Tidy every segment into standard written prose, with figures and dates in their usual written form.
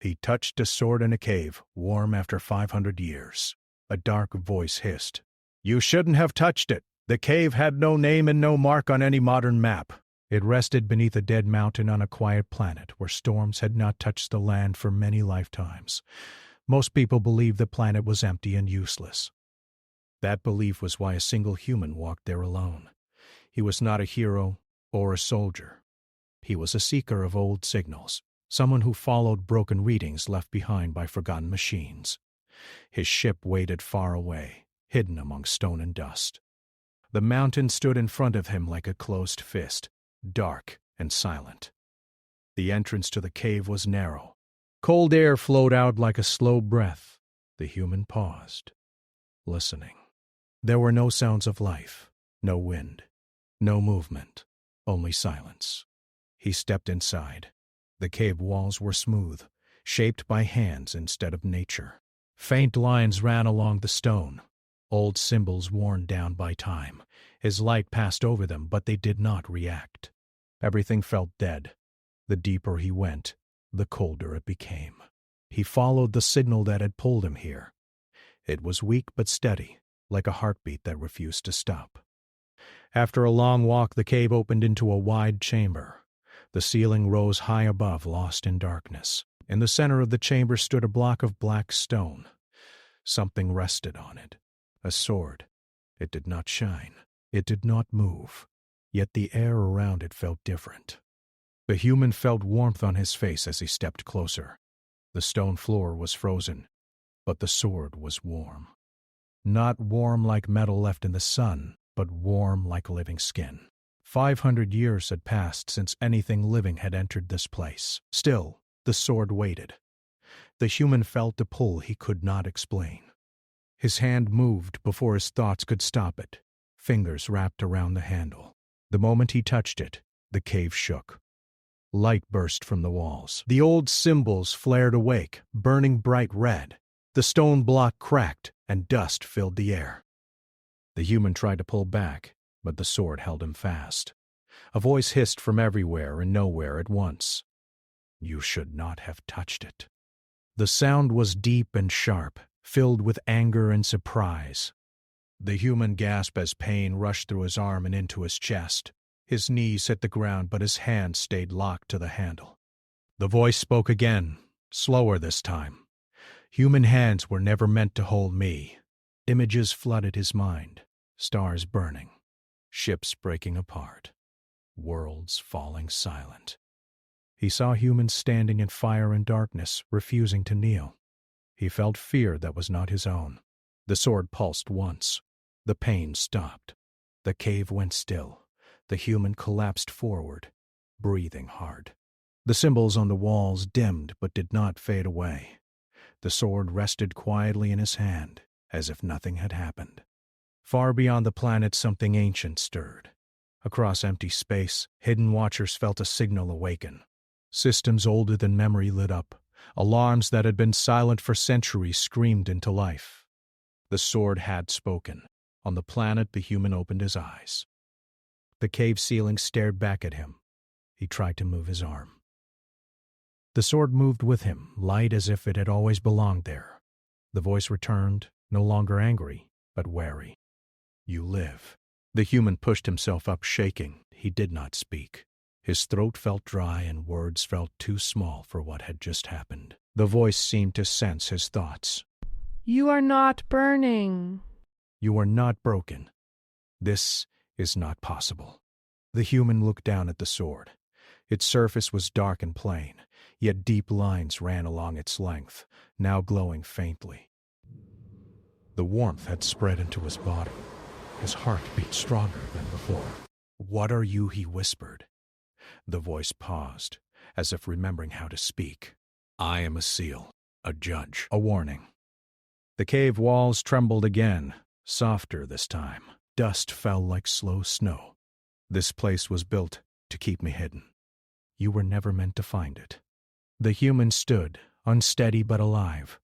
He touched a sword in a cave, warm after 500 years. A dark voice hissed. You shouldn't have touched it. The cave had no name and no mark on any modern map. It rested beneath a dead mountain on a quiet planet where storms had not touched the land for many lifetimes. Most people believed the planet was empty and useless. That belief was why a single human walked there alone. He was not a hero or a soldier. He was a seeker of old signals, someone who followed broken readings left behind by forgotten machines. His ship waited far away, hidden among stone and dust. The mountain stood in front of him like a closed fist, dark and silent. The entrance to the cave was narrow. Cold air flowed out like a slow breath. The human paused, listening. There were no sounds of life, no wind, no movement, only silence. He stepped inside. The cave walls were smooth, shaped by hands instead of nature. Faint lines ran along the stone, old symbols worn down by time. His light passed over them, but they did not react. Everything felt dead. The deeper he went, the colder it became. He followed the signal that had pulled him here. It was weak but steady, like a heartbeat that refused to stop. After a long walk, the cave opened into a wide chamber. The ceiling rose high above, lost in darkness. In the center of the chamber stood a block of black stone. Something rested on it. A sword. It did not shine. It did not move. Yet the air around it felt different. The human felt warmth on his face as he stepped closer. The stone floor was frozen, but the sword was warm. Not warm like metal left in the sun, but warm like living skin. 500 years had passed since anything living had entered this place. Still, the sword waited. The human felt a pull he could not explain. His hand moved before his thoughts could stop it. Fingers wrapped around the handle. The moment he touched it, the cave shook. Light burst from the walls. The old symbols flared awake, burning bright red. The stone block cracked, and dust filled the air. The human tried to pull back, but the sword held him fast. A voice hissed from everywhere and nowhere at once. You should not have touched it. The sound was deep and sharp, filled with anger and surprise. The human gasped as pain rushed through his arm and into his chest. His knees hit the ground, but his hand stayed locked to the handle. The voice spoke again, slower this time. Human hands were never meant to hold me. Images flooded his mind, stars burning, ships breaking apart, worlds falling silent. He saw humans standing in fire and darkness, refusing to kneel. He felt fear that was not his own. The sword pulsed once. The pain stopped. The cave went still. The human collapsed forward, breathing hard. The symbols on the walls dimmed but did not fade away. The sword rested quietly in his hand, as if nothing had happened. Far beyond the planet, something ancient stirred. Across empty space, hidden watchers felt a signal awaken. Systems older than memory lit up. Alarms that had been silent for centuries screamed into life. The sword had spoken. On the planet, the human opened his eyes. The cave ceiling stared back at him. He tried to move his arm. The sword moved with him, light as if it had always belonged there. The voice returned, no longer angry, but wary. You live. The human pushed himself up, shaking. He did not speak. His throat felt dry and words felt too small for what had just happened. The voice seemed to sense his thoughts. You are not burning. You are not broken. This is not possible. The human looked down at the sword. Its surface was dark and plain, yet deep lines ran along its length, now glowing faintly. The warmth had spread into his body. His heart beat stronger than before. What are you? He whispered. The voice paused, as if remembering how to speak. I am a seal, a judge, a warning. The cave walls trembled again, softer this time. Dust fell like slow snow. This place was built to keep me hidden. You were never meant to find it. The human stood, unsteady but alive.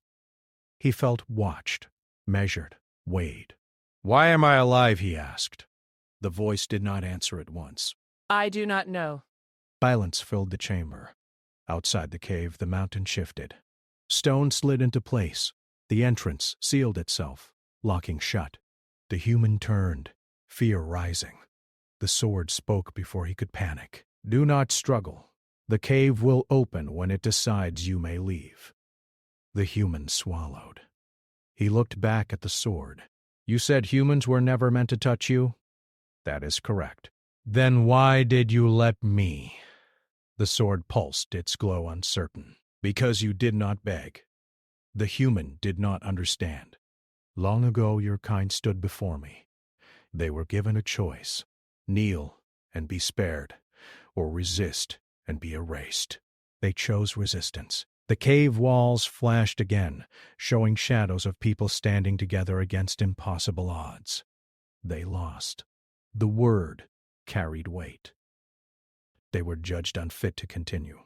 He felt watched, measured, weighed. Why am I alive? He asked. The voice did not answer at once. I do not know. Silence filled the chamber. Outside the cave, the mountain shifted. Stone slid into place. The entrance sealed itself, locking shut. The human turned, fear rising. The sword spoke before he could panic. Do not struggle. The cave will open when it decides you may leave. The human swallowed. He looked back at the sword. You said humans were never meant to touch you? That is correct. Then why did you let me? The sword pulsed, its glow uncertain. Because you did not beg. The human did not understand. Long ago your kind stood before me. They were given a choice. Kneel and be spared, or resist and be erased. They chose resistance. The cave walls flashed again, showing shadows of people standing together against impossible odds. They lost. The word carried weight. They were judged unfit to continue.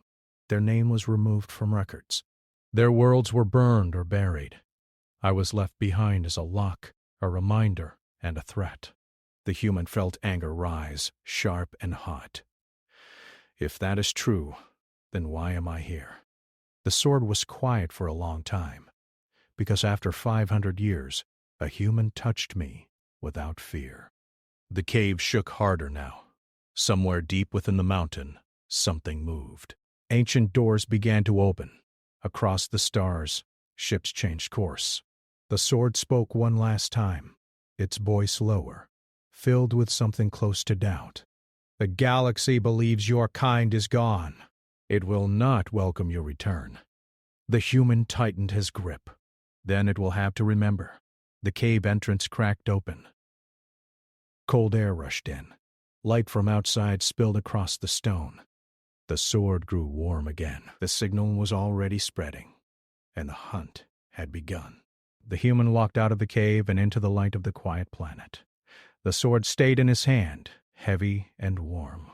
Their name was removed from records. Their worlds were burned or buried. I was left behind as a lock, a reminder, and a threat. The human felt anger rise, sharp and hot. If that is true, then why am I here? The sword was quiet for a long time, because after 500 years, a human touched me without fear. The cave shook harder now. Somewhere deep within the mountain, something moved. Ancient doors began to open. Across the stars, ships changed course. The sword spoke one last time, its voice lower, filled with something close to doubt. The galaxy believes your kind is gone. It will not welcome your return. The human tightened his grip. Then it will have to remember. The cave entrance cracked open. Cold air rushed in. Light from outside spilled across the stone. The sword grew warm again. The signal was already spreading, and the hunt had begun. The human walked out of the cave and into the light of the quiet planet. The sword stayed in his hand, heavy and warm.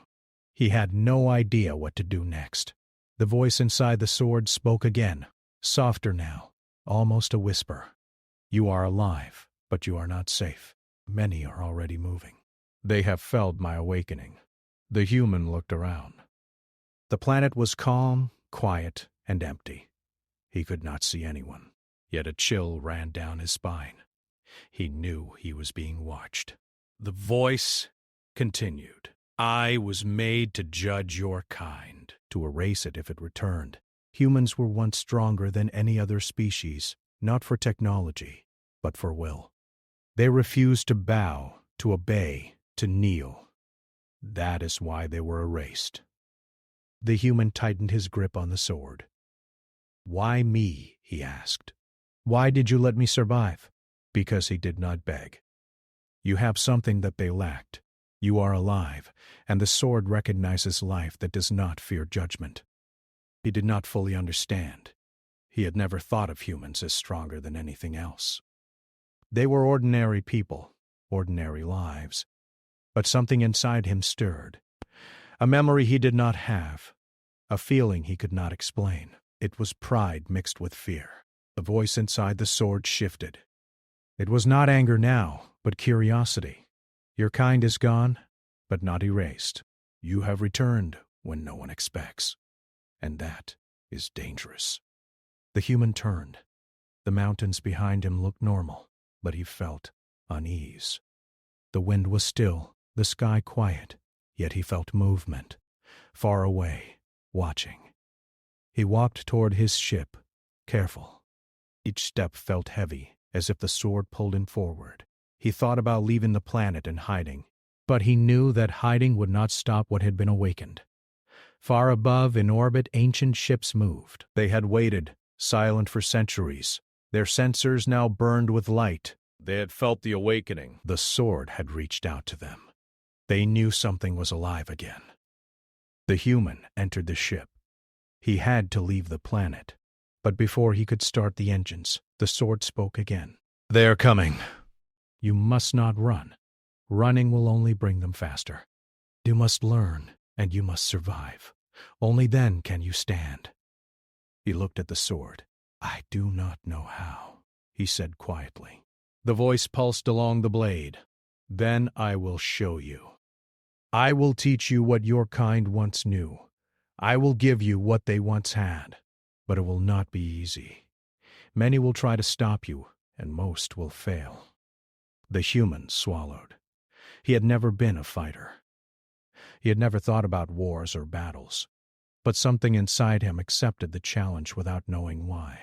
He had no idea what to do next. The voice inside the sword spoke again, softer now, almost a whisper. You are alive, but you are not safe. Many are already moving. They have felt my awakening. The human looked around. The planet was calm, quiet, and empty. He could not see anyone, yet a chill ran down his spine. He knew he was being watched. The voice continued. I was made to judge your kind, to erase it if it returned. Humans were once stronger than any other species, not for technology, but for will. They refused to bow, to obey, to kneel. That is why they were erased. The human tightened his grip on the sword. Why me? He asked. Why did you let me survive? Because he did not beg. You have something that they lacked. You are alive, and the sword recognizes life that does not fear judgment. He did not fully understand. He had never thought of humans as stronger than anything else. They were ordinary people, ordinary lives. But something inside him stirred. A memory he did not have, a feeling he could not explain. It was pride mixed with fear. The voice inside the sword shifted. It was not anger now, but curiosity. Your kind is gone, but not erased. You have returned when no one expects. And that is dangerous. The human turned. The mountains behind him looked normal, but he felt unease. The wind was still, the sky quiet, yet he felt movement, far away, watching. He walked toward his ship, careful. Each step felt heavy, as if the sword pulled him forward. He thought about leaving the planet and hiding, but he knew that hiding would not stop what had been awakened. Far above, in orbit, ancient ships moved. They had waited, silent for centuries. Their sensors now burned with light. They had felt the awakening. The sword had reached out to them. They knew something was alive again. The human entered the ship. He had to leave the planet. But before he could start the engines, the sword spoke again. They are coming. You must not run. Running will only bring them faster. You must learn, and you must survive. Only then can you stand. He looked at the sword. I do not know how, he said quietly. The voice pulsed along the blade. Then I will show you. I will teach you what your kind once knew. I will give you what they once had. But it will not be easy. Many will try to stop you, and most will fail. The human swallowed. He had never been a fighter. He had never thought about wars or battles, but something inside him accepted the challenge without knowing why.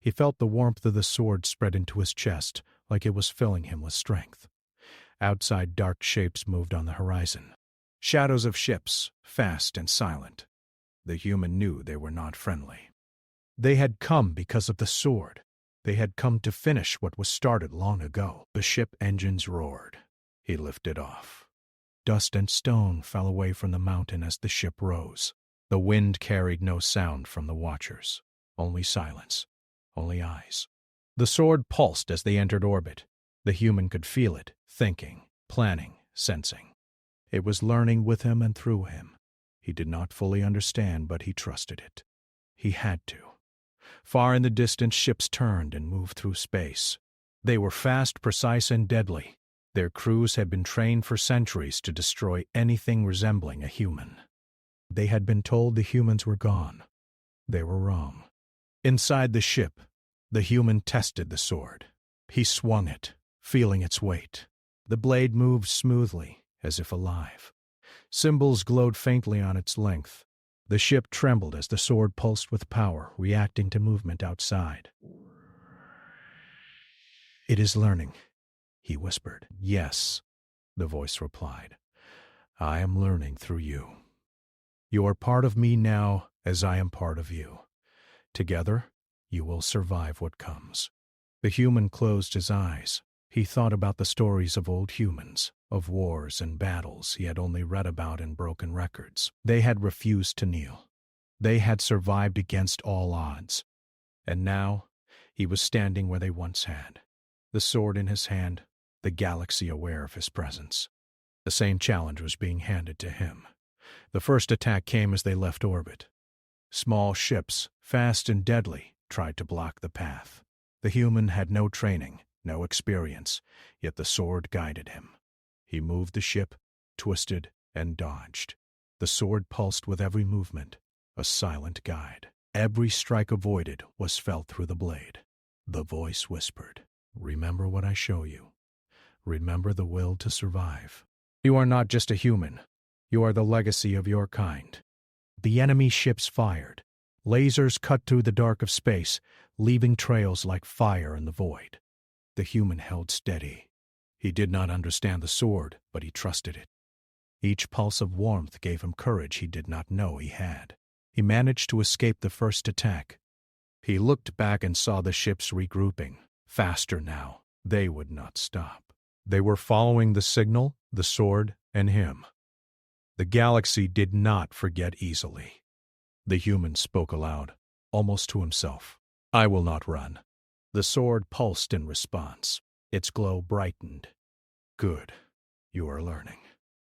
He felt the warmth of the sword spread into his chest, like it was filling him with strength. Outside, dark shapes moved on the horizon. Shadows of ships, fast and silent. The human knew they were not friendly. They had come because of the sword. They had come to finish what was started long ago. The ship engines roared. He lifted off. Dust and stone fell away from the mountain as the ship rose. The wind carried no sound from the watchers. Only silence. Only eyes. The sword pulsed as they entered orbit. The human could feel it, thinking, planning, sensing. It was learning with him and through him. He did not fully understand, but he trusted it. He had to. Far in the distance, ships turned and moved through space. They were fast, precise, and deadly. Their crews had been trained for centuries to destroy anything resembling a human. They had been told the humans were gone. They were wrong. Inside the ship, the human tested the sword. He swung it, feeling its weight. The blade moved smoothly, as if alive. Symbols glowed faintly on its length. The ship trembled as the sword pulsed with power, reacting to movement outside. "It is learning," he whispered. "Yes," the voice replied. "I am learning through you. You are part of me now as I am part of you. Together, you will survive what comes." The human closed his eyes. He thought about the stories of old humans, of wars and battles he had only read about in broken records. They had refused to kneel. They had survived against all odds. And now, he was standing where they once had. The sword in his hand, the galaxy aware of his presence. The same challenge was being handed to him. The first attack came as they left orbit. Small ships, fast and deadly, tried to block the path. The human had no training, no experience, yet the sword guided him. He moved the ship, twisted, and dodged. The sword pulsed with every movement, a silent guide. Every strike avoided was felt through the blade. The voice whispered, "Remember what I show you. Remember the will to survive. You are not just a human. You are the legacy of your kind." The enemy ships fired. Lasers cut through the dark of space, leaving trails like fire in the void. The human held steady. He did not understand the sword, but he trusted it. Each pulse of warmth gave him courage he did not know he had. He managed to escape the first attack. He looked back and saw the ships regrouping. Faster now. They would not stop. They were following the signal, the sword, and him. The galaxy did not forget easily. The human spoke aloud, almost to himself. "I will not run." The sword pulsed in response. Its glow brightened. "Good. You are learning."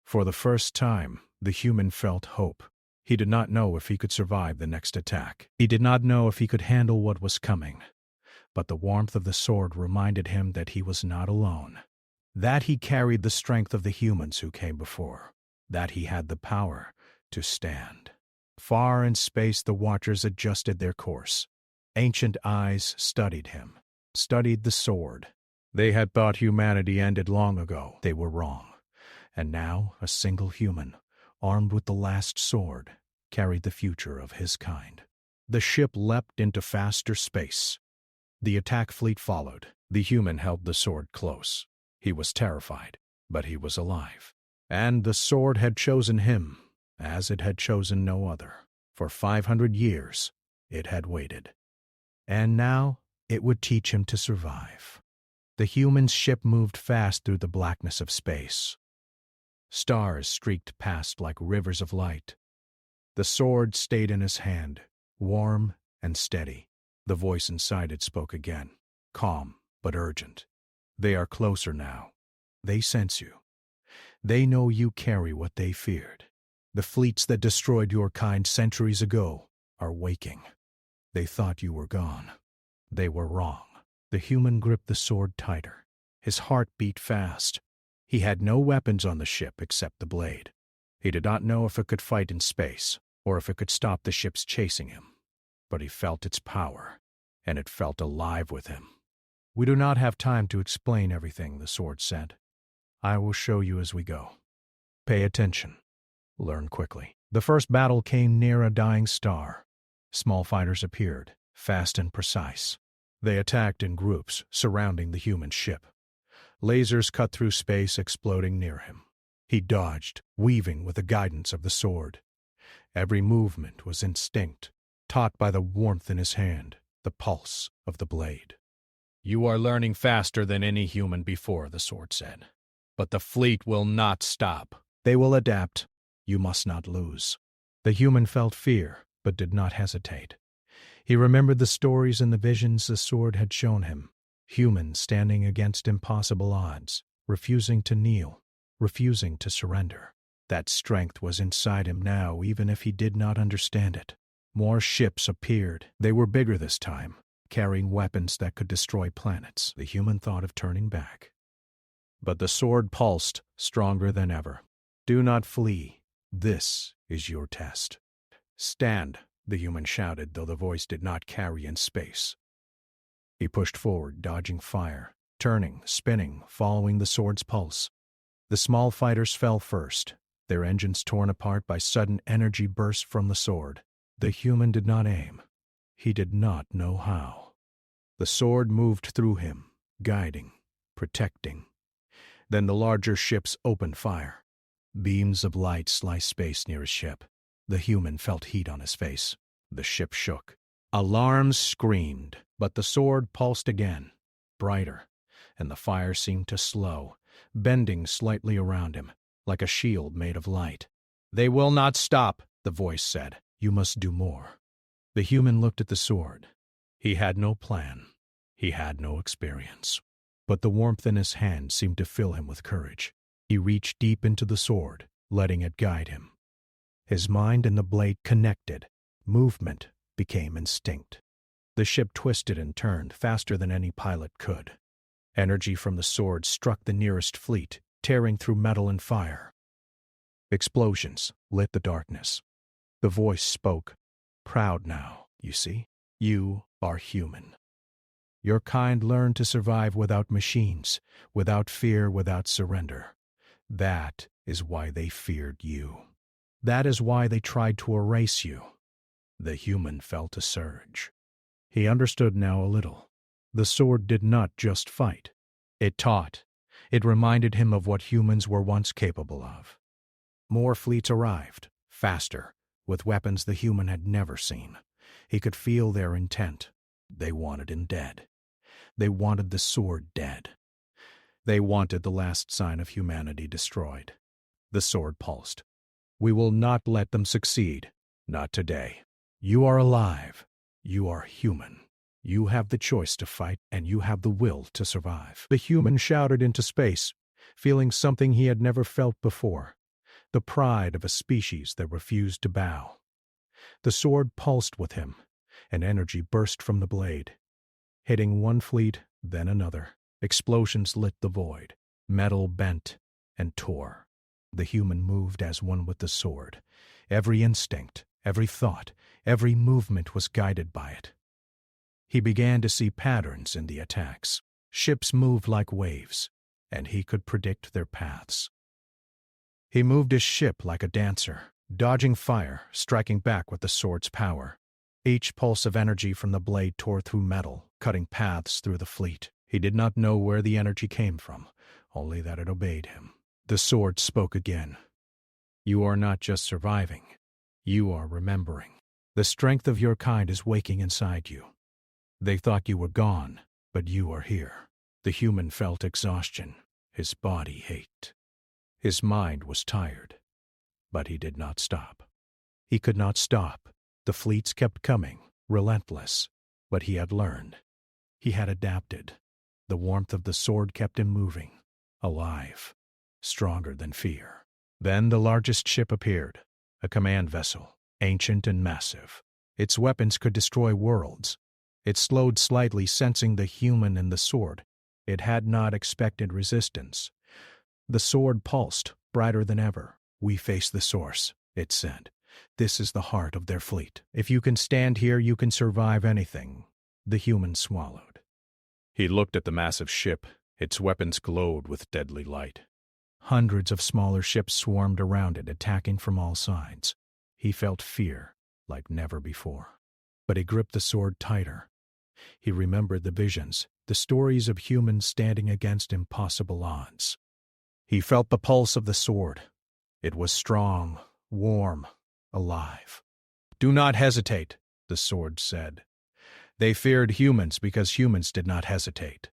For the first time, the human felt hope. He did not know if he could survive the next attack. He did not know if he could handle what was coming. But the warmth of the sword reminded him that he was not alone. That he carried the strength of the humans who came before. That he had the power to stand. Far in space, the watchers adjusted their course. Ancient eyes studied him, studied the sword. They had thought humanity ended long ago. They were wrong. And now, a single human, armed with the last sword, carried the future of his kind. The ship leapt into faster space. The attack fleet followed. The human held the sword close. He was terrified, but he was alive. And the sword had chosen him, as it had chosen no other. For 500 years, it had waited. And now, it would teach him to survive. The human's ship moved fast through the blackness of space. Stars streaked past like rivers of light. The sword stayed in his hand, warm and steady. The voice inside it spoke again, calm but urgent. "They are closer now. They sense you. They know you carry what they feared. The fleets that destroyed your kind centuries ago are waking. They thought you were gone. They were wrong." The human gripped the sword tighter. His heart beat fast. He had no weapons on the ship except the blade. He did not know if it could fight in space, or if it could stop the ships chasing him. but he felt its power, and it felt alive with him. "We do not have time to explain everything," the sword said. "I will show you as we go. Pay attention. Learn quickly." The first battle came near a dying star. Small fighters appeared, fast and precise. They attacked in groups, surrounding the human ship. Lasers cut through space, exploding near him. He dodged, weaving with the guidance of the sword. Every movement was instinct, taught by the warmth in his hand, the pulse of the blade. "You are learning faster than any human before," the sword said. "But the fleet will not stop. They will adapt. You must not lose." The human felt fear, but did not hesitate. He remembered the stories and the visions the sword had shown him. Humans standing against impossible odds, refusing to kneel, refusing to surrender. That strength was inside him now, even if he did not understand it. More ships appeared. They were bigger this time, carrying weapons that could destroy planets. The human thought of turning back. But the sword pulsed, stronger than ever. "Do not flee. This is your test." "Stand," the human shouted, though the voice did not carry in space. He pushed forward, dodging fire, turning, spinning, following the sword's pulse. The small fighters fell first, their engines torn apart by sudden energy bursts from the sword. The human did not aim. He did not know how. The sword moved through him, guiding, protecting. Then the larger ships opened fire. Beams of light sliced space near his ship. The human felt heat on his face. The ship shook. Alarms screamed, but the sword pulsed again, brighter, and the fire seemed to slow, bending slightly around him, like a shield made of light. "They will not stop," the voice said. "You must do more." The human looked at the sword. He had no plan. He had no experience. But the warmth in his hand seemed to fill him with courage. He reached deep into the sword, letting it guide him. His mind and the blade connected. Movement became instinct. The ship twisted and turned faster than any pilot could. Energy from the sword struck the nearest fleet, tearing through metal and fire. Explosions lit the darkness. The voice spoke. "Proud now, you see? You are human. Your kind learned to survive without machines, without fear, without surrender. That is why they feared you. That is why they tried to erase you." The human felt a surge. He understood now a little. The sword did not just fight. It taught. It reminded him of what humans were once capable of. More fleets arrived, faster, with weapons the human had never seen. He could feel their intent. They wanted him dead. They wanted the sword dead. They wanted the last sign of humanity destroyed. The sword pulsed. "We will not let them succeed. Not today. You are alive. You are human. You have the choice to fight, and you have the will to survive." The human shouted into space, feeling something he had never felt before, the pride of a species that refused to bow. The sword pulsed with him, and energy burst from the blade, hitting one fleet, then another. Explosions lit the void. Metal bent and tore. The human moved as one with the sword. Every instinct, every thought, every movement was guided by it. He began to see patterns in the attacks. Ships moved like waves, and he could predict their paths. He moved his ship like a dancer, dodging fire, striking back with the sword's power. Each pulse of energy from the blade tore through metal, cutting paths through the fleet. He did not know where the energy came from, only that it obeyed him. The sword spoke again. "You are not just surviving. You are remembering. The strength of your kind is waking inside you. They thought you were gone, but you are here." The human felt exhaustion. His body ached. His mind was tired. But he did not stop. He could not stop. The fleets kept coming, relentless. But he had learned. He had adapted. The warmth of the sword kept him moving, alive, stronger than fear. Then the largest ship appeared, a command vessel, ancient and massive. Its weapons could destroy worlds. It slowed slightly, sensing the human in the sword. It had not expected resistance. The sword pulsed, brighter than ever. "We face the source," it said. This is the heart of their fleet. If you can stand here, you can survive anything. The human swallowed. He looked at the massive ship. Its weapons glowed with deadly light. Hundreds of smaller ships swarmed around it, attacking from all sides. He felt fear like never before. But he gripped the sword tighter. He remembered the visions, the stories of humans standing against impossible odds. He felt the pulse of the sword. It was strong, warm, alive. "Do not hesitate," the sword said. They feared humans because humans did not hesitate.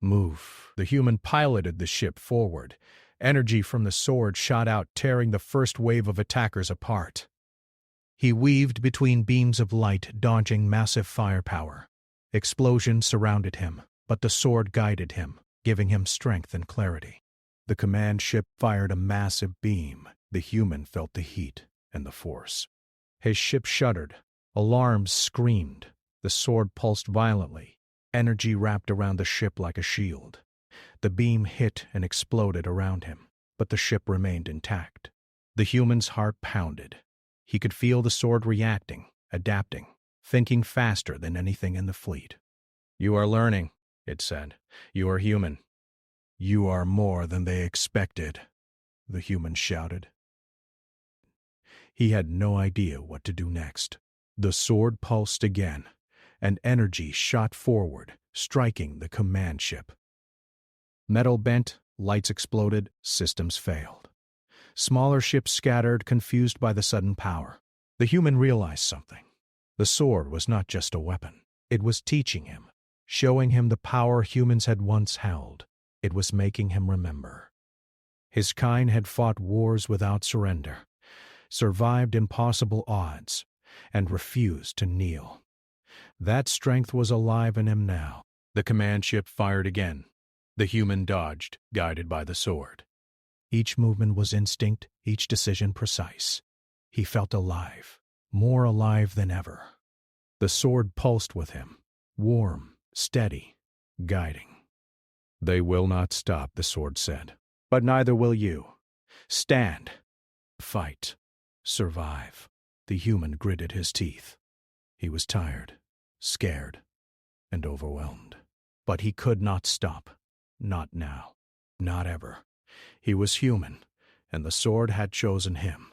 "Move." The human piloted the ship forward. Energy from the sword shot out, tearing the first wave of attackers apart. He weaved between beams of light, dodging massive firepower. Explosions surrounded him, but the sword guided him, giving him strength and clarity. The command ship fired a massive beam. The human felt the heat and the force. His ship shuddered. Alarms screamed. The sword pulsed violently. Energy wrapped around the ship like a shield. The beam hit and exploded around him, but the ship remained intact. The human's heart pounded. He could feel the sword reacting, adapting, thinking faster than anything in the fleet. "You are learning," it said. "You are human." "You are more than they expected," the human shouted. He had no idea what to do next. The sword pulsed again, and energy shot forward, striking the command ship. Metal bent, lights exploded, systems failed. Smaller ships scattered, confused by the sudden power. The human realized something. The sword was not just a weapon. It was teaching him, showing him the power humans had once held. It was making him remember. His kind had fought wars without surrender, survived impossible odds, and refused to kneel. That strength was alive in him now. The command ship fired again. The human dodged, guided by the sword. Each movement was instinct, each decision precise. He felt alive, more alive than ever. The sword pulsed with him, warm, steady, guiding. "They will not stop," the sword said. "But neither will you. Stand. Fight. Survive." The human gritted his teeth. He was tired, scared, and overwhelmed. But he could not stop. Not now. Not ever. He was human, and the sword had chosen him.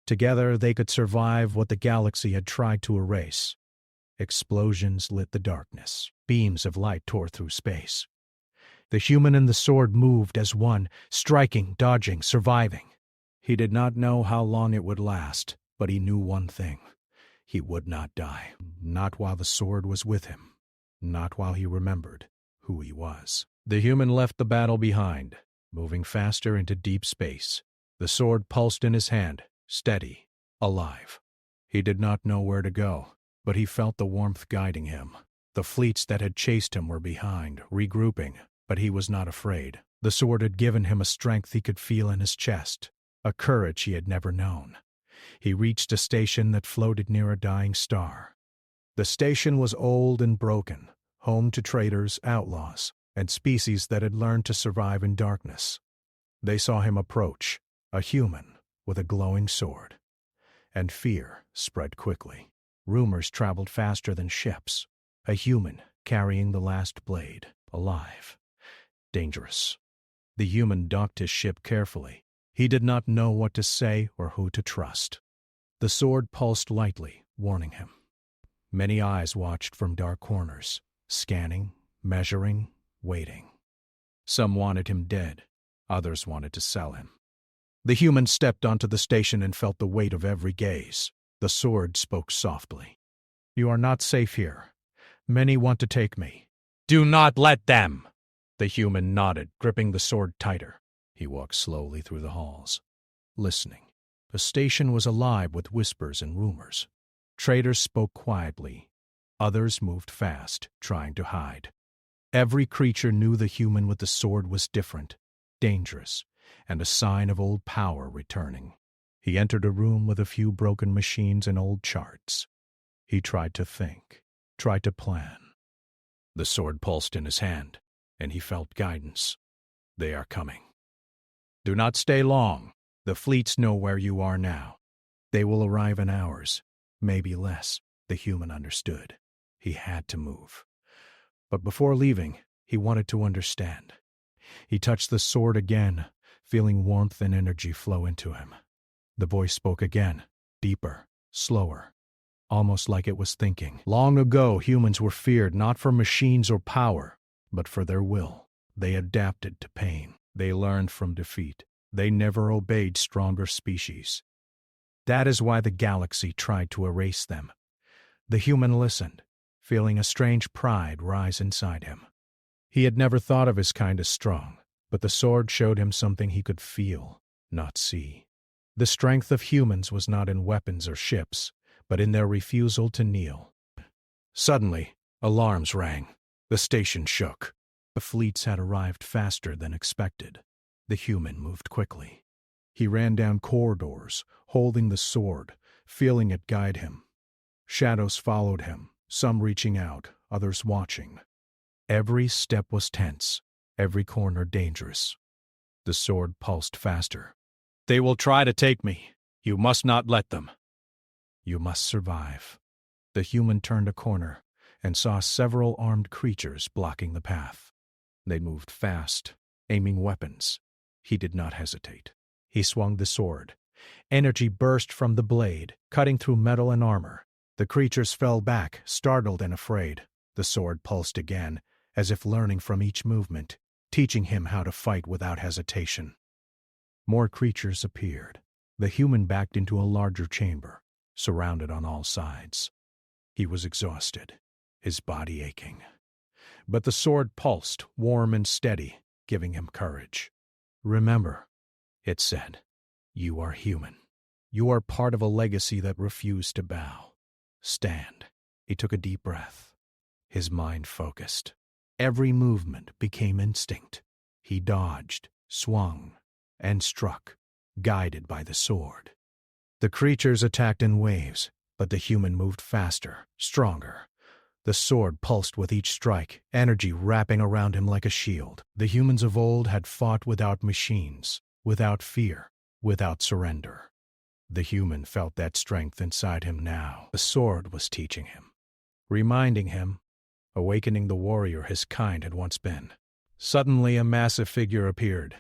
Together they could survive what the galaxy had tried to erase. Explosions lit the darkness. Beams of light tore through space. The human and the sword moved as one, striking, dodging, surviving. He did not know how long it would last, but he knew one thing. He would not die. Not while the sword was with him. Not while he remembered who he was. The human left the battle behind, moving faster into deep space. The sword pulsed in his hand, steady, alive. He did not know where to go, but he felt the warmth guiding him. The fleets that had chased him were behind, regrouping, but he was not afraid. The sword had given him a strength he could feel in his chest, a courage he had never known. He reached a station that floated near a dying star. The station was old and broken, home to traitors, outlaws, and species that had learned to survive in darkness. They saw him approach, a human with a glowing sword. And fear spread quickly. Rumors traveled faster than ships. A human carrying the last blade, alive. Dangerous. The human docked his ship carefully. He did not know what to say or who to trust. The sword pulsed lightly, warning him. Many eyes watched from dark corners, scanning, measuring, waiting. Some wanted him dead. Others wanted to sell him. The human stepped onto the station and felt the weight of every gaze. The sword spoke softly. "You are not safe here. Many want to take me." "Do not let them!" The human nodded, gripping the sword tighter. He walked slowly through the halls, listening. The station was alive with whispers and rumors. Traders spoke quietly. Others moved fast, trying to hide. Every creature knew the human with the sword was different, dangerous, and a sign of old power returning. He entered a room with a few broken machines and old charts. He tried to think, tried to plan. The sword pulsed in his hand, and he felt guidance. "They are coming. Do not stay long. The fleets know where you are now. They will arrive in hours, maybe less. The human understood. He had to move. But before leaving, he wanted to understand. He touched the sword again, feeling warmth and energy flow into him. The voice spoke again, deeper, slower, almost like it was thinking. Long ago, humans were feared not for machines or power, but for their will. They adapted to pain. They learned from defeat. They never obeyed stronger species. That is why the galaxy tried to erase them. The human listened, feeling a strange pride rise inside him. He had never thought of his kind as strong, but the sword showed him something he could feel, not see. The strength of humans was not in weapons or ships, but in their refusal to kneel. Suddenly, alarms rang. The station shook. The fleets had arrived faster than expected. The human moved quickly. He ran down corridors, holding the sword, feeling it guide him. Shadows followed him, some reaching out, others watching. Every step was tense, every corner dangerous. The sword pulsed faster. They will try to take me. You must not let them. You must survive. The human turned a corner and saw several armed creatures blocking the path. They moved fast, aiming weapons. He did not hesitate. He swung the sword. Energy burst from the blade, cutting through metal and armor. The creatures fell back, startled and afraid. The sword pulsed again, as if learning from each movement, teaching him how to fight without hesitation. More creatures appeared. The human backed into a larger chamber, surrounded on all sides. He was exhausted, his body aching. But the sword pulsed, warm and steady, giving him courage. Remember, it said, you are human. You are part of a legacy that refused to bow. Stand. He took a deep breath. His mind focused. Every movement became instinct. He dodged, swung, and struck, guided by the sword. The creatures attacked in waves, but the human moved faster, stronger. The sword pulsed with each strike, energy wrapping around him like a shield. The humans of old had fought without machines, without fear, without surrender. The human felt that strength inside him now. The sword was teaching him, reminding him, awakening the warrior his kind had once been. Suddenly a massive figure appeared,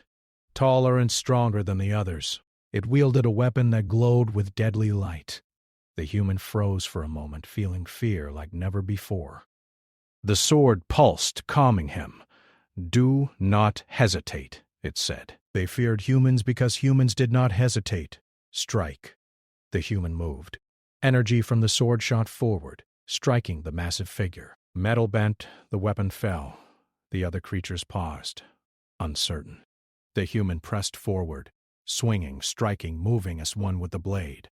taller and stronger than the others. It wielded a weapon that glowed with deadly light. The human froze for a moment, feeling fear like never before. The sword pulsed, calming him. Do not hesitate, it said. They feared humans because humans did not hesitate. Strike. The human moved. Energy from the sword shot forward, striking the massive figure. Metal bent, the weapon fell. The other creatures paused, uncertain. The human pressed forward, swinging, striking, moving as one with the blade.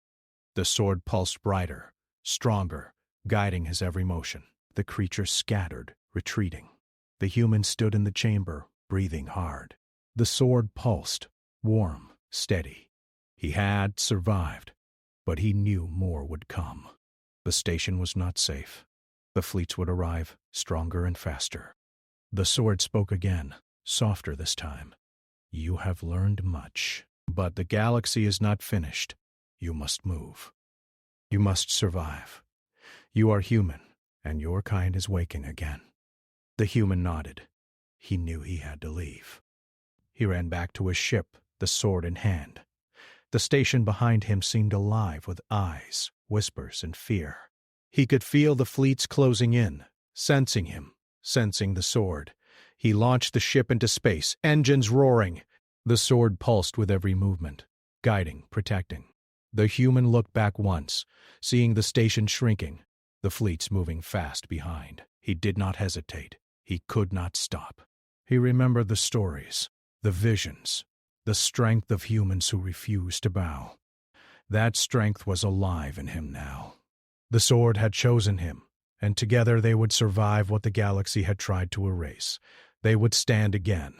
The sword pulsed brighter, stronger, guiding his every motion. The creatures scattered, retreating. The human stood in the chamber, breathing hard. The sword pulsed, warm, steady. He had survived, but he knew more would come. The station was not safe. The fleets would arrive, stronger and faster. The sword spoke again, softer this time. You have learned much, but the galaxy is not finished. You must move. You must survive. You are human, and your kind is waking again. The human nodded. He knew he had to leave. He ran back to his ship, the sword in hand. The station behind him seemed alive with eyes, whispers, and fear. He could feel the fleets closing in, sensing him, sensing the sword. He launched the ship into space, engines roaring. The sword pulsed with every movement, guiding, protecting. The human looked back once, seeing the station shrinking, the fleets moving fast behind. He did not hesitate. He could not stop. He remembered the stories, the visions, the strength of humans who refused to bow. That strength was alive in him now. The sword had chosen him, and together they would survive what the galaxy had tried to erase. They would stand again.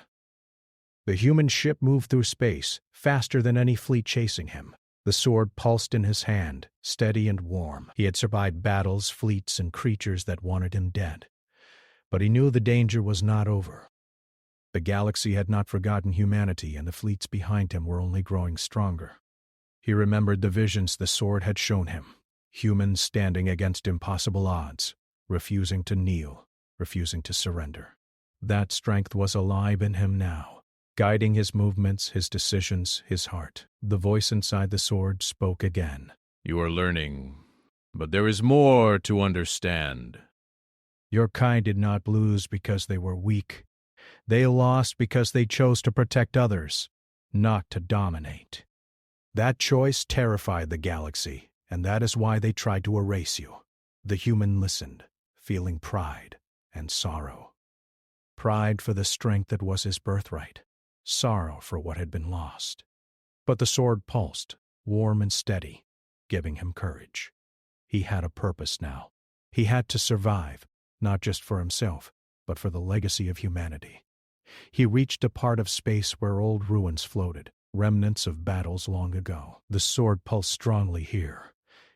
The human ship moved through space, faster than any fleet chasing him. The sword pulsed in his hand, steady and warm. He had survived battles, fleets, and creatures that wanted him dead. But he knew the danger was not over. The galaxy had not forgotten humanity, and the fleets behind him were only growing stronger. He remembered the visions the sword had shown him. Humans standing against impossible odds, refusing to kneel, refusing to surrender. That strength was alive in him now, guiding his movements, his decisions, his heart. The voice inside the sword spoke again. You are learning, but there is more to understand. Your kind did not lose because they were weak. They lost because they chose to protect others, not to dominate. That choice terrified the galaxy, and that is why they tried to erase you. The human listened, feeling pride and sorrow. Pride for the strength that was his birthright, sorrow for what had been lost. But the sword pulsed, warm and steady, giving him courage. He had a purpose now. He had to survive, not just for himself, but for the legacy of humanity. He reached a part of space where old ruins floated, remnants of battles long ago. The sword pulsed strongly here.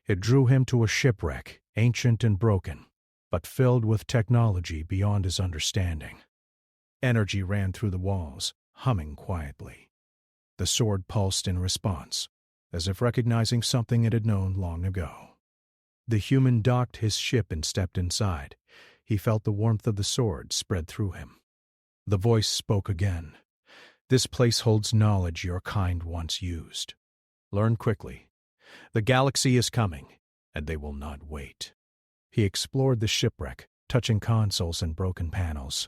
It drew him to a shipwreck, ancient and broken, but filled with technology beyond his understanding. Energy ran through the walls, humming quietly. The sword pulsed in response, as if recognizing something it had known long ago. The human docked his ship and stepped inside. He felt the warmth of the sword spread through him. The voice spoke again. This place holds knowledge your kind once used. Learn quickly. The galaxy is coming, and they will not wait. He explored the shipwreck, touching consoles and broken panels.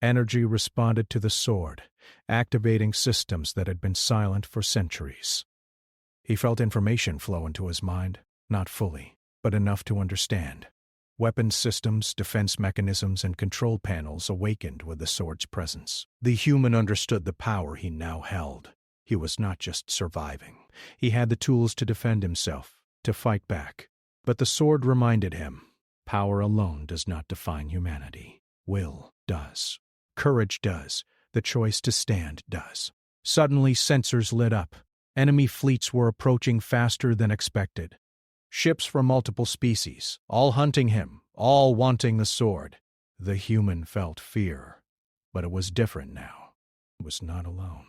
Energy responded to the sword, activating systems that had been silent for centuries. He felt information flow into his mind, not fully, but enough to understand. Weapon systems, defense mechanisms, and control panels awakened with the sword's presence. The human understood the power he now held. He was not just surviving. He had the tools to defend himself, to fight back. But the sword reminded him, power alone does not define humanity. Will does. Courage does. The choice to stand does. Suddenly, sensors lit up. Enemy fleets were approaching faster than expected. Ships from multiple species, all hunting him, all wanting the sword. The human felt fear, but it was different now. He was not alone.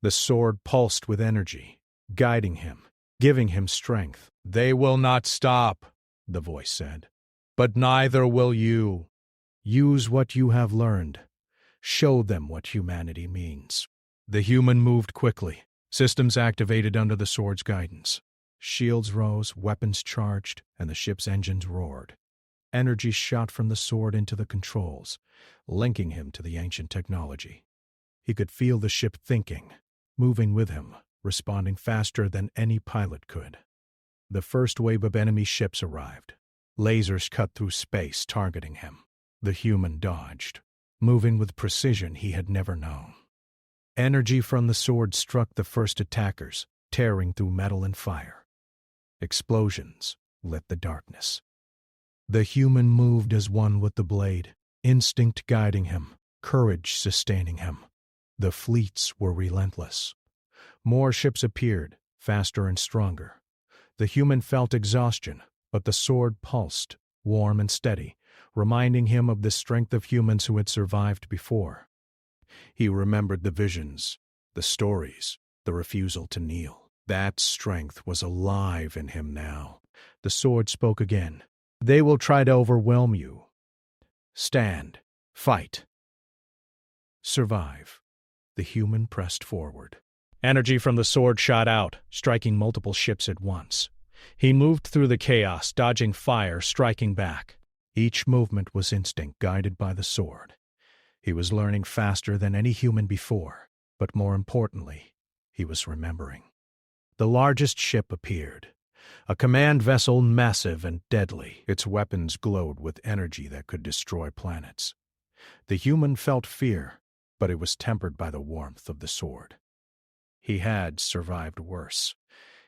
The sword pulsed with energy, guiding him, giving him strength. "They will not stop," the voice said, "but neither will you. Use what you have learned. Show them what humanity means." The human moved quickly, systems activated under the sword's guidance. Shields rose, weapons charged, and the ship's engines roared. Energy shot from the sword into the controls, linking him to the ancient technology. He could feel the ship thinking, moving with him, responding faster than any pilot could. The first wave of enemy ships arrived. Lasers cut through space, targeting him. The human dodged, moving with precision he had never known. Energy from the sword struck the first attackers, tearing through metal and fire. Explosions lit the darkness. The human moved as one with the blade, instinct guiding him, courage sustaining him. The fleets were relentless. More ships appeared, faster and stronger. The human felt exhaustion, but the sword pulsed, warm and steady, reminding him of the strength of humans who had survived before. He remembered the visions, the stories, the refusal to kneel. That strength was alive in him now. The sword spoke again. "They will try to overwhelm you. Stand. Fight. Survive." The human pressed forward. Energy from the sword shot out, striking multiple ships at once. He moved through the chaos, dodging fire, striking back. Each movement was instinct, guided by the sword. He was learning faster than any human before, but more importantly, he was remembering. The largest ship appeared, a command vessel massive and deadly. Its weapons glowed with energy that could destroy planets. The human felt fear, but it was tempered by the warmth of the sword. He had survived worse.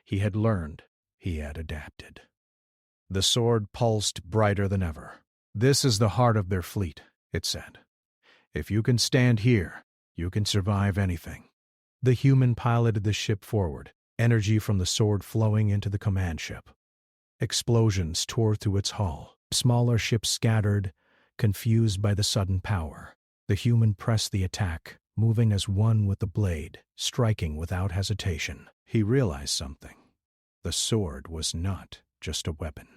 He had learned. He had adapted. The sword pulsed brighter than ever. "This is the heart of their fleet," it said. "If you can stand here, you can survive anything." The human piloted the ship forward, energy from the sword flowing into the command ship. Explosions tore through its hull. Smaller ships scattered, confused by the sudden power. The human pressed the attack, moving as one with the blade, striking without hesitation. He realized something. The sword was not just a weapon.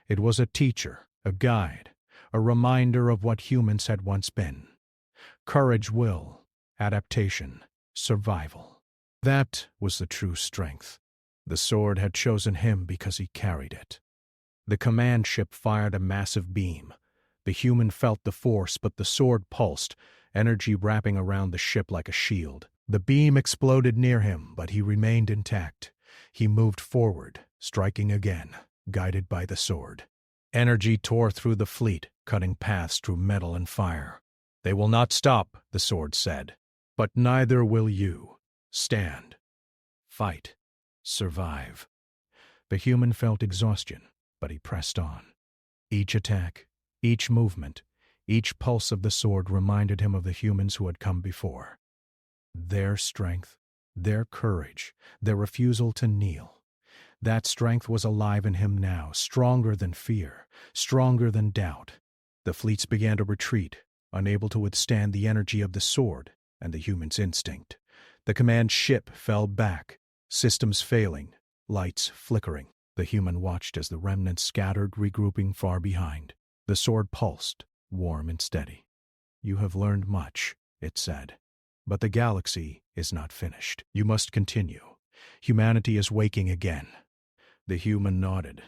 It was a teacher, a guide, a reminder of what humans had once been. Courage, will, adaptation, survival. That was the true strength. The sword had chosen him because he carried it. The command ship fired a massive beam. The human felt the force, but the sword pulsed, energy wrapping around the ship like a shield. The beam exploded near him, but he remained intact. He moved forward, striking again, guided by the sword. Energy tore through the fleet, cutting paths through metal and fire. "They will not stop," the sword said. "But neither will you. Stand. Fight. Survive." The human felt exhaustion, but he pressed on. Each attack, each movement, each pulse of the sword reminded him of the humans who had come before. Their strength, their courage, their refusal to kneel. That strength was alive in him now, stronger than fear, stronger than doubt. The fleets began to retreat, unable to withstand the energy of the sword and the human's instinct. The command ship fell back, systems failing, lights flickering. The human watched as the remnants scattered, regrouping far behind. The sword pulsed, warm and steady. "You have learned much," it said. "But the galaxy is not finished. You must continue. Humanity is waking again." The human nodded.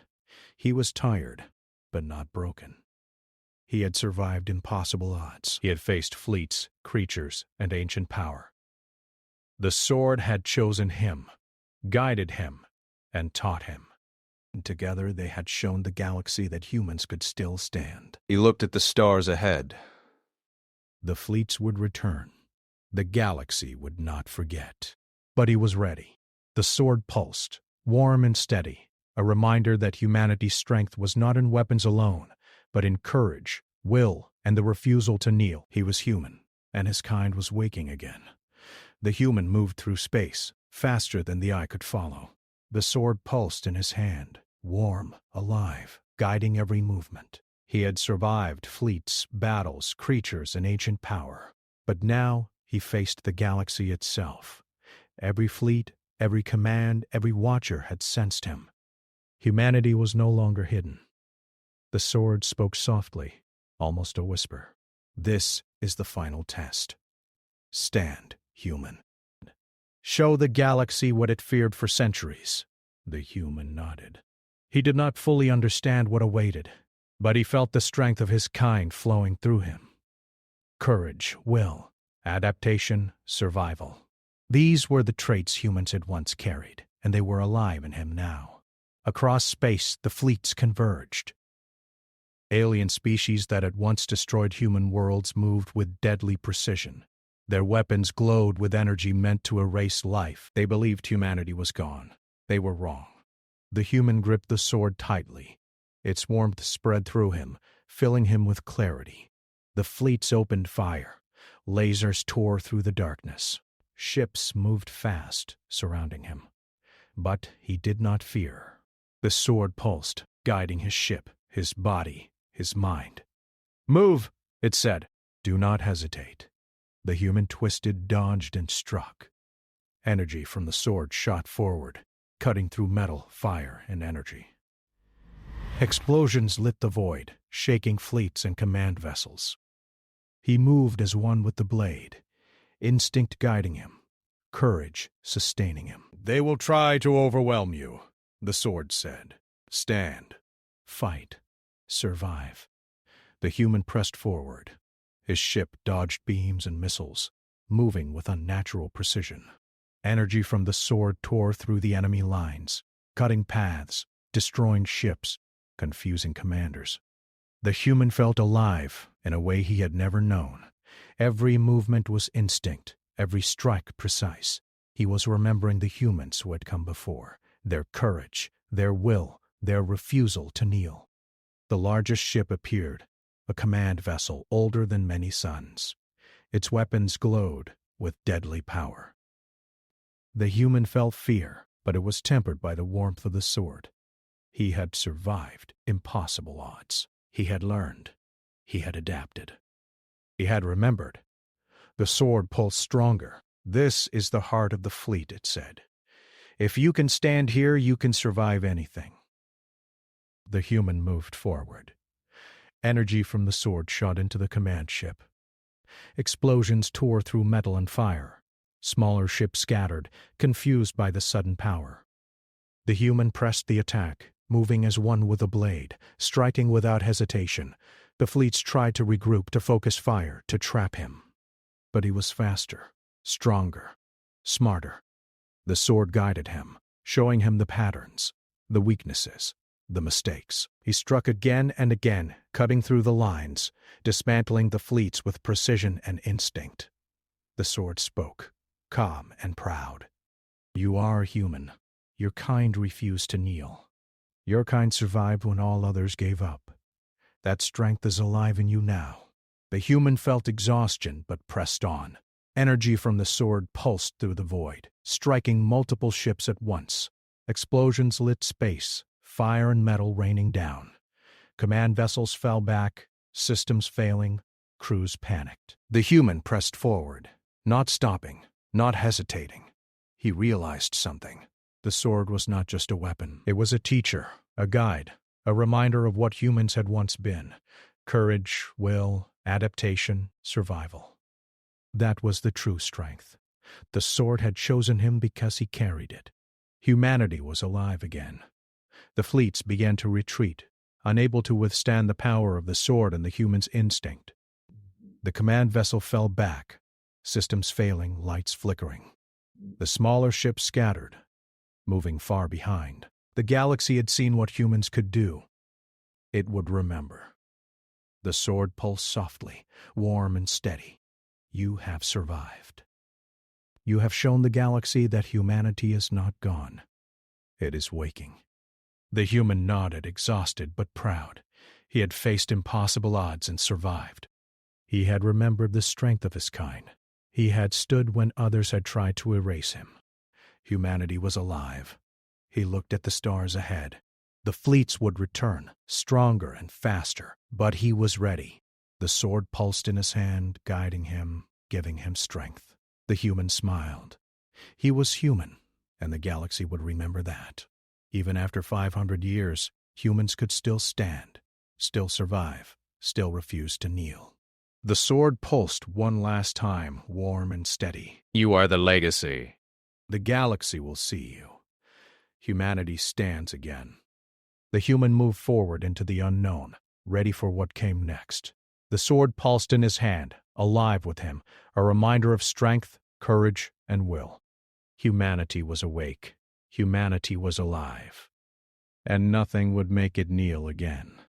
He was tired, but not broken. He had survived impossible odds. He had faced fleets, creatures, and ancient power. The sword had chosen him, guided him, and taught him. And together they had shown the galaxy that humans could still stand. He looked at the stars ahead. The fleets would return. The galaxy would not forget. But he was ready. The sword pulsed, warm and steady, a reminder that humanity's strength was not in weapons alone, but in courage, will, and the refusal to kneel. He was human, and his kind was waking again. The human moved through space, faster than the eye could follow. The sword pulsed in his hand, warm, alive, guiding every movement. He had survived fleets, battles, creatures, and ancient power. But now he faced the galaxy itself. Every fleet, every command, every watcher had sensed him. Humanity was no longer hidden. The sword spoke softly, almost a whisper. "This is the final test. Stand, human. Show the galaxy what it feared for centuries." The human nodded. He did not fully understand what awaited, but he felt the strength of his kind flowing through him. Courage, will, adaptation, survival. These were the traits humans had once carried, and they were alive in him now. Across space, the fleets converged. Alien species that had once destroyed human worlds moved with deadly precision. Their weapons glowed with energy meant to erase life. They believed humanity was gone. They were wrong. The human gripped the sword tightly. Its warmth spread through him, filling him with clarity. The fleets opened fire. Lasers tore through the darkness. Ships moved fast, surrounding him. But he did not fear. The sword pulsed, guiding his ship, his body, his mind. "Move," it said. "Do not hesitate." The human twisted, dodged, and struck. Energy from the sword shot forward, cutting through metal, fire, and energy. Explosions lit the void, shaking fleets and command vessels. He moved as one with the blade, instinct guiding him, courage sustaining him. "They will try to overwhelm you," the sword said. "Stand. Fight. Survive." The human pressed forward. His ship dodged beams and missiles, moving with unnatural precision. Energy from the sword tore through the enemy lines, cutting paths, destroying ships, confusing commanders. The human felt alive in a way he had never known. Every movement was instinct, every strike precise. He was remembering the humans who had come before, their courage, their will, their refusal to kneel. The largest ship appeared, a command vessel older than many suns. Its weapons glowed with deadly power. The human felt fear, but it was tempered by the warmth of the sword. He had survived impossible odds. He had learned. He had adapted. He had remembered. The sword pulsed stronger. "This is the heart of the fleet," it said. If you can stand here, you can survive anything. The human moved forward. Energy from the sword shot into the command ship. Explosions tore through metal and fire. Smaller ships scattered, confused by the sudden power. The human pressed the attack, moving as one with a blade, striking without hesitation. The fleets tried to regroup, to focus fire, to trap him. But he was faster, stronger, smarter. The sword guided him, showing him the patterns, the weaknesses, the mistakes. He struck again and again, cutting through the lines, dismantling the fleets with precision and instinct. The sword spoke, calm and proud. You are human. Your kind refused to kneel. Your kind survived when all others gave up. That strength is alive in you now. The human felt exhaustion but pressed on. Energy from the sword pulsed through the void, striking multiple ships at once. Explosions lit space, fire and metal raining down. Command vessels fell back, systems failing, crews panicked. The human pressed forward, not stopping, not hesitating. He realized something. The sword was not just a weapon. It was a teacher, a guide, a reminder of what humans had once been. Courage, will, adaptation, survival. That was the true strength. The sword had chosen him because he carried it. Humanity was alive again. The fleets began to retreat, unable to withstand the power of the sword and the human's instinct. The command vessel fell back, systems failing, lights flickering. The smaller ships scattered, moving far behind. The galaxy had seen what humans could do. It would remember. The sword pulsed softly, warm and steady. You have survived. You have shown the galaxy that humanity is not gone. It is waking. The human nodded, exhausted but proud. He had faced impossible odds and survived. He had remembered the strength of his kind. He had stood when others had tried to erase him. Humanity was alive. He looked at the stars ahead. The fleets would return, stronger and faster, but he was ready. The sword pulsed in his hand, guiding him, giving him strength. The human smiled. He was human, and the galaxy would remember that. Even after 500 years, humans could still stand, still survive, still refuse to kneel. The sword pulsed one last time, warm and steady. You are the legacy. The galaxy will see you. Humanity stands again. The human moved forward into the unknown, ready for what came next. The sword pulsed in his hand, alive with him, a reminder of strength, courage, and will. Humanity was awake. Humanity was alive. And nothing would make it kneel again.